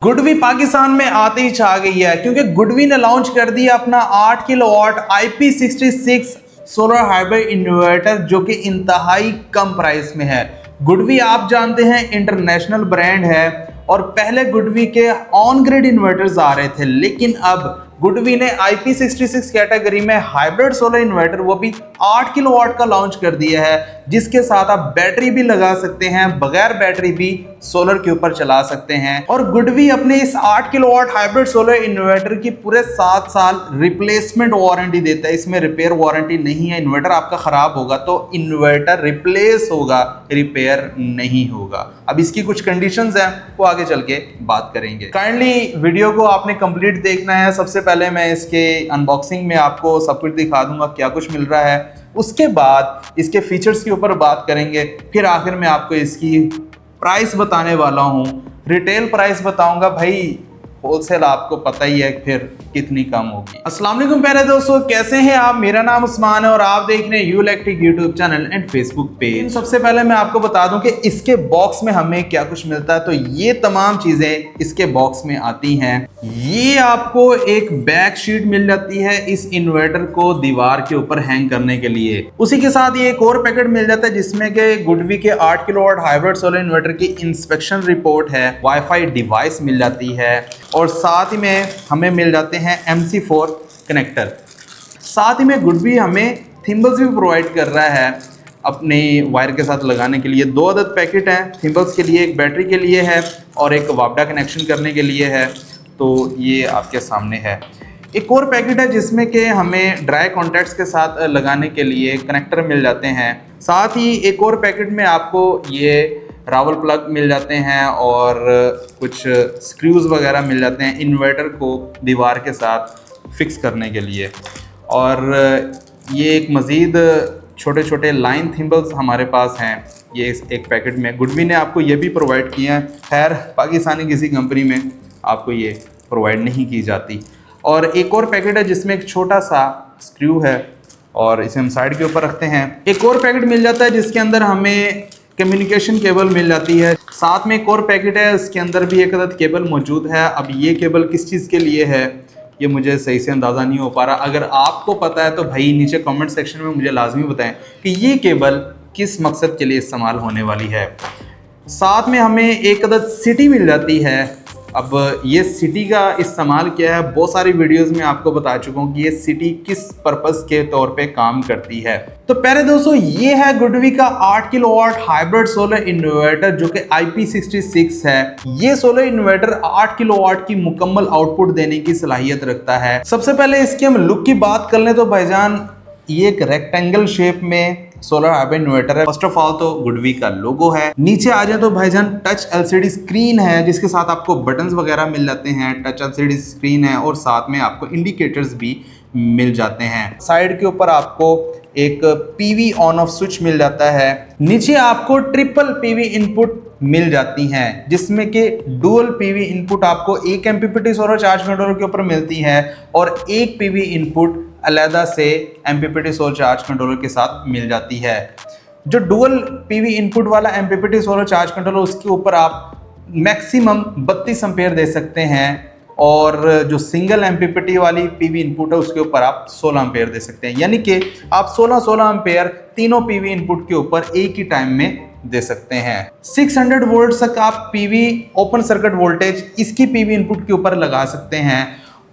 GoodWe Pakistan में आते ही छा गई है क्योंकि गुडवी ने लॉन्च कर दिया अपना 8 kilowatt IP66 solar hybrid inverter जो कि इंतहाई कम प्राइस में है। गुडवी आप जानते हैं इंटरनेशनल ब्रांड है और पहले गुडवी के ऑन ग्रिड इन्वर्टर्स आ रहे थे, लेकिन अब गुडवी ने IP66 कैटेगरी में हाइब्रिड सोलर इन्वर्टर वो भी 8 किलोवाट का लॉन्च कर दिया है, जिसके साथ आप बैटरी भी लगा सकते हैं, बगैर बैटरी भी सोलर के ऊपर चला सकते हैं। और गुडवी अपने इस 8 किलोवाट हाइब्रिड सोलर इन्वर्टर की पूरे 7 साल रिप्लेसमेंट वारंटी देता है। इसमें रिपेयर वारंटी नहीं है। इन्वर्टर आपका खराब होगा तो इन्वर्टर रिप्लेस होगा, रिपेयर नहीं होगा। अब इसकी कुछ कंडीशंस हैं, वो आगे चल के बात करेंगे। काइंडली वीडियो को आपने कंप्लीट देखना है। सबसे पहले मैं इसके अनबॉक्सिंग में आपको सब कुछ दिखा दूंगा क्या कुछ मिल रहा है, उसके बाद इसके फीचर्स के ऊपर बात करेंगे, फिर आखिर में आपको इसकी प्राइस बताने वाला हूं। रिटेल प्राइस बताऊंगा भाई, होलसेल आपको पता ही है फिर कितनी कम होगी। अस्सलाम वालेकुम प्यारे दोस्तों, कैसे हैं आप? मेरा नाम उस्मान है और आप देख रहे हैं you electric YouTube channel and Facebook page. सबसे पहले मैं आपको बता दूं कि इसके बॉक्स में हमें क्या कुछ मिलता है। तो ये तमाम चीजें इसके बॉक्स में आती हैं। ये आपको एक बैक शीट मिल जाती है इस इन्वर्टर को दीवार के ऊपर हैंग करने के लिए। उसी के साथ ये एक और पैकेट मिल जाता है जिसमें कि गुडवी के 8 किलोवाट हाइब्रिड सोलर इन्वर्टर की इंस्पेक्शन रिपोर्ट है, वाईफाई डिवाइस मिल जाती है और साथ ही में हमें मिल जाते हैं MC4 कनेक्टर। साथ ही में गुडवी हमें थिम्बल्स भी प्रोवाइड कर रहा है अपने वायर के साथ लगाने के लिए। 2 अदद पैकेट हैं थिम्बल्स के लिए, एक बैटरी के लिए है और एक वापडा कनेक्शन करने के लिए है। तो ये आपके सामने है। एक और पैकेट है जिसमें कि हमें ड्राई कॉन्टैक्ट्स के साथ लगाने के लिए कनेक्टर मिल जाते हैं। साथ ही एक और पैकेट में आपको ये रावल प्लग मिल जाते हैं और कुछ स्क्रूज वगैरह मिल जाते हैं इन्वर्टर को दीवार के साथ फिक्स करने के लिए। और ये एक मज़ीद छोटे छोटे लाइन थिम्बल्स हमारे पास हैं ये एक पैकेट में। गुडवी ने आपको ये भी प्रोवाइड किए हैं, खैर पाकिस्तानी किसी कंपनी में आपको ये प्रोवाइड नहीं की जाती। और एक और पैकेट है जिसमें एक छोटा सा स्क्रू है और इसे हम साइड के ऊपर रखते हैं। एक और पैकेट मिल जाता है जिसके अंदर हमें कम्युनिकेशन केबल मिल जाती है। साथ में एक और पैकेट है, इसके अंदर भी एक अदद केबल मौजूद है। अब ये केबल किस चीज़ के लिए है ये मुझे सही से अंदाज़ा नहीं हो पा रहा। अगर आपको पता है तो भाई नीचे कमेंट सेक्शन में मुझे लाजमी बताएं कि ये केबल किस मकसद के लिए इस्तेमाल होने वाली है। साथ में हमें एक अदद सिटी मिल जाती है। अब ये सिटी का इस्तेमाल क्या है, बहुत सारी वीडियोस में आपको बता चुका हूँ कि ये सिटी किस पर्पस के तौर पे काम करती है। तो प्यारे दोस्तों, ये है गुडवी का 8 किलोवाट हाइब्रिड सोलर इन्वर्टर जो कि IP66 है। ये सोलर इन्वर्टर 8 किलोवाट की मुकम्मल आउटपुट देने की सलाहियत रखता है। सबसे पहले इसकी हम लुक की बात कर लें तो भाईजान ये एक रेक्टेंगल शेप में सोलर हाइब्रिड इन्वर्टर है। फर्स्ट ऑफ ऑल तो गुडवी का लोगो है। नीचे आ जाए तो भाईजान टच LCD स्क्रीन है जिसके साथ आपको बटन्स वगैरह मिल जाते हैं। टच LCD स्क्रीन है और साथ में आपको इंडिकेटर्स भी मिल जाते हैं। साइड के ऊपर आपको एक PV ऑन ऑफ स्विच मिल जाता है। नीचे आपको ट्रिपल PV इनपुट मिल जाती हैं जिसमें कि डुअल PV इनपुट आपको एक MPPT सोलर चार्ज कंट्रोलर के ऊपर मिलती है और एक PV इनपुट अलहदा से MPPT सोलर चार्ज कंट्रोलर के साथ मिल जाती है। जो डुअल PV इनपुट वाला MPPT सोलर चार्ज कंट्रोलर उसके ऊपर आप मैक्सिमम 32 एम्पेयर दे सकते हैं और जो सिंगल MPPT वाली PV इनपुट है उसके ऊपर आप 16 एम्पेयर दे सकते हैं। यानी कि आप 16 एम्पेयर तीनों PV इनपुट के ऊपर एक ही टाइम में दे सकते हैं। 600 वोल्ट तक आप PV ओपन सर्किट वोल्टेज इसकी PV इनपुट के ऊपर लगा सकते हैं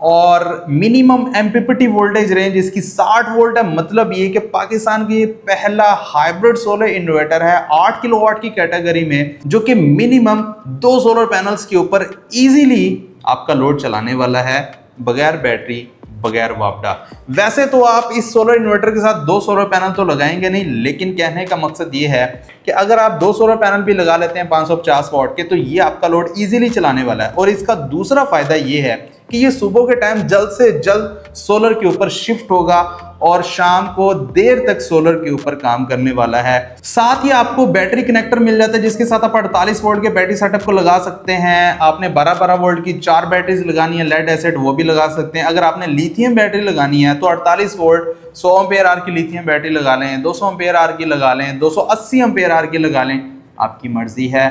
और मिनिमम MPPT वोल्टेज रेंज इसकी 60 वोल्ट है। मतलब ये कि पाकिस्तान की पहला हाइब्रिड सोलर इन्वर्टर है 8 किलोवाट की कैटेगरी में जो कि मिनिमम 2 सोलर पैनल्स के ऊपर इजीली आपका लोड चलाने वाला है, बगैर बैटरी, बगैर वापडा। वैसे तो आप इस सोलर इन्वर्टर के साथ 2 सोलर पैनल तो लगाएंगे नहीं, लेकिन कहने का मकसद ये है कि अगर आप 2 सोलर पैनल भी लगा लेते हैं 550 वाट के तो ये आपका लोड इजीली चलाने वाला है। और इसका दूसरा फायदा ये है कि ये सुबह के टाइम जल्द से जल्द सोलर के ऊपर शिफ्ट होगा और शाम को देर तक सोलर के ऊपर काम करने वाला है। साथ ही आपको बैटरी कनेक्टर मिल जाता है जिसके साथ आप 48 वोल्ट के बैटरी सेटअप को लगा सकते हैं। आपने 12-12 वोल्ट की 4 बैटरीज लगानी है लेड एसिड, वो भी लगा सकते हैं। अगर आपने लिथियम बैटरी लगानी है तो 48 वोल्ट 100 एम्पेयर आर की लिथियम बैटरी लगा लें, 200 एम्पेयर आर की लगा लें, 280 एम्पेयर आर की लगा लें, आपकी मर्जी है।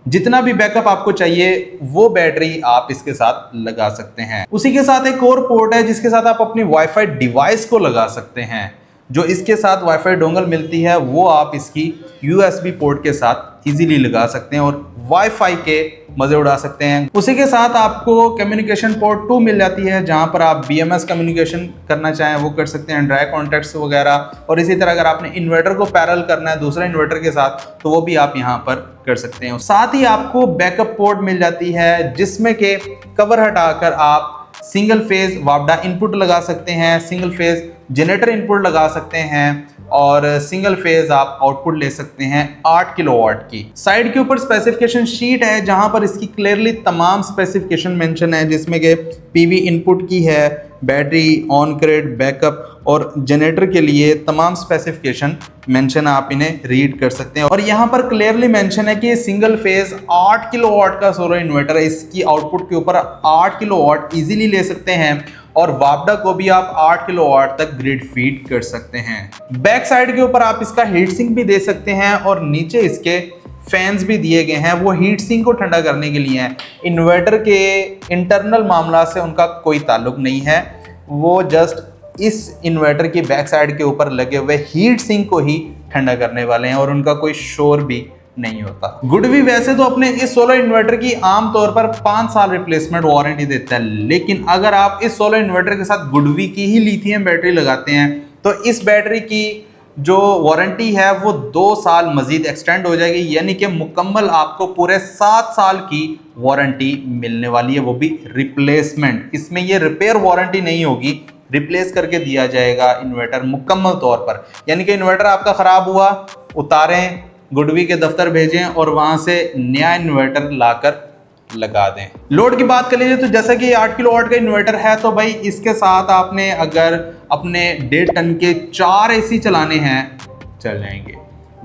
जितना भी बैकअप आपको चाहिए वो बैटरी आप इसके साथ लगा सकते हैं। उसी के साथ एक और पोर्ट है जिसके साथ आप अपनी वाईफाई डिवाइस को लगा सकते हैं। जो इसके साथ वाईफाई डोंगल मिलती है वो आप इसकी USB पोर्ट के साथ इजीली लगा सकते हैं और वाईफाई के मजे उड़ा सकते हैं। उसी के साथ आपको कम्युनिकेशन पोर्ट 2 मिल जाती है जहां पर आप BMS कम्युनिकेशन करना चाहें वो कर सकते हैं, ड्राई कॉन्टैक्ट्स वगैरह। और इसी तरह अगर आपने इन्वर्टर को पैरेलल करना है दूसरे इन्वर्टर के साथ तो वो भी आप यहां पर कर सकते हैं। साथ ही आपको बैकअप पोर्ट मिल जाती है जिसमें के कवर हटाकर आप सिंगल फेज वापडा इनपुट लगा सकते हैं, सिंगल फेज जनरेटर इनपुट लगा सकते हैं और सिंगल फेज आप आउटपुट ले सकते हैं 8 किलोवाट की। साइड के ऊपर स्पेसिफिकेशन शीट है जहां पर इसकी क्लियरली तमाम स्पेसिफिकेशन मेंशन है जिसमें कि पीवी इनपुट की है, बैटरी, ऑन ग्रिड, बैकअप और जनरेटर के लिए तमाम स्पेसिफिकेशन मेंशन है, आप इन्हें रीड कर सकते हैं। और यहाँ पर क्लियरली मेंशन है कि सिंगल फेज 8 किलोवाट का सोलर इन्वर्टर है, इसकी आउटपुट के ऊपर 8 किलोवाट इजीली ले सकते हैं और वापडा को भी आप 8 किलोवाट तक ग्रिड फीड कर सकते हैं। बैक साइड के ऊपर आप इसका हीट सिंक भी दे सकते हैं और नीचे इसके फैंस भी दिए गए हैं, वो हीट सिंक को ठंडा करने के लिए हैं। इन्वर्टर के इंटरनल मामला से उनका कोई ताल्लुक नहीं है, वो जस्ट इस इन्वर्टर की बैक साइड के ऊपर लगे हुए हीट सिंक को ही ठंडा करने वाले हैं और उनका कोई शोर भी नहीं होता। गुडवी वैसे तो अपने इस सोलर इन्वर्टर की आमतौर पर 5 साल रिप्लेसमेंट वारंटी देता है, लेकिन अगर आप इस सोलर इन्वर्टर के साथ गुडवी की ही लिथियम बैटरी लगाते हैं तो इस बैटरी की जो वारंटी है वो 2 साल मजीद एक्सटेंड हो जाएगी, यानी कि मुकम्मल आपको पूरे 7 साल की वारंटी मिलने वाली है, वो भी रिप्लेसमेंट। इसमें ये रिपेयर वारंटी नहीं होगी, रिप्लेस करके दिया जाएगा इन्वर्टर मुकम्मल तौर पर। यानी कि इन्वर्टर आपका ख़राब हुआ, उतारें, गुडवी के दफ्तर भेजें और वहां से नया इन्वर्टर लाकर लगा दें। लोड की बात कर लीजिए तो जैसा कि 8 किलोवाट का इन्वर्टर है तो भाई इसके साथ आपने अगर अपने 1.5 टन के 4 AC चलाने हैं चल जाएंगे।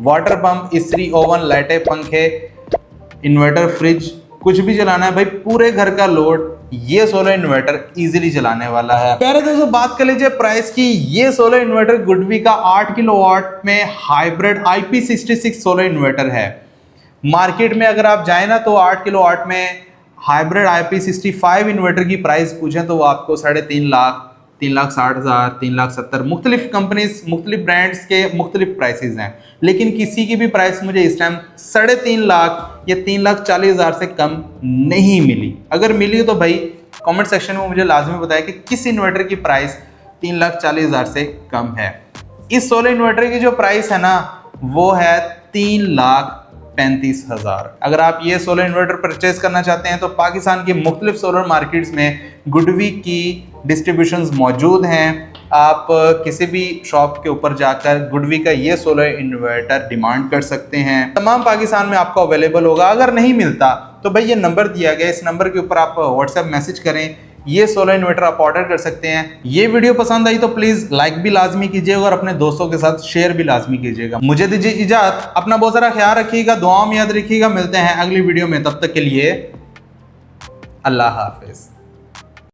वाटर पंप, इस्त्री, ओवन, लाइटें, पंखे, इन्वर्टर, फ्रिज, कुछ भी चलाना है भाई, पूरे घर का लोड ये सोलर इन्वर्टर इजीली चलाने वाला है। प्यारे दोस्तों बात कर लीजिए प्राइस की। ये सोलर इन्वर्टर गुडवी का 8 किलोवाट में हाइब्रिड IP66 सोलर इन्वर्टर है। मार्केट में अगर आप जाए ना तो 8 किलोवाट में हाइब्रिड IP65 इन्वर्टर की प्राइस पूछें तो वो आपको 3.5 लाख, 3,60,000, 3,70,000 मुख्तलिफ कंपनीज, मुख्तलिफ ब्रांड्स के मुख्तलिफ प्राइसेस हैं, लेकिन किसी की भी प्राइस मुझे इस टाइम 3.5 लाख या 3,40,000 से कम नहीं मिली। अगर मिली तो भाई कमेंट सेक्शन में मुझे लाजमी बताया कि किस इन्वर्टर की प्राइस 3,40,000 से कम है। इस सोलर इन्वर्टर की जो प्राइस है ना वो है 3,35,000। अगर आप ये सोलर इन्वर्टर परचेज करना चाहते हैं तो पाकिस्तान की मुख्तलिफ सोलर मार्केट्स में गुडवी की डिस्ट्रीब्यूशंस मौजूद हैं। आप किसी भी शॉप के ऊपर जाकर गुडवी का ये सोलर इन्वर्टर डिमांड कर सकते हैं, तमाम पाकिस्तान में आपको अवेलेबल होगा। अगर नहीं मिलता तो भाई ये नंबर दिया गया, इस नंबर के ऊपर आप व्हाट्सएप मैसेज करें, ये सोलर इन्वर्टर आप ऑर्डर कर सकते हैं। ये वीडियो पसंद आई तो प्लीज लाइक भी लाजमी कीजिएगा और अपने दोस्तों के साथ शेयर भी लाजमी कीजिएगा। मुझे दीजिए इजाजत, अपना बहुत सारा ख्याल रखिएगा, दुआओं में याद रखिएगा। मिलते हैं अगली वीडियो में, तब तक के लिए अल्लाह हाफिज।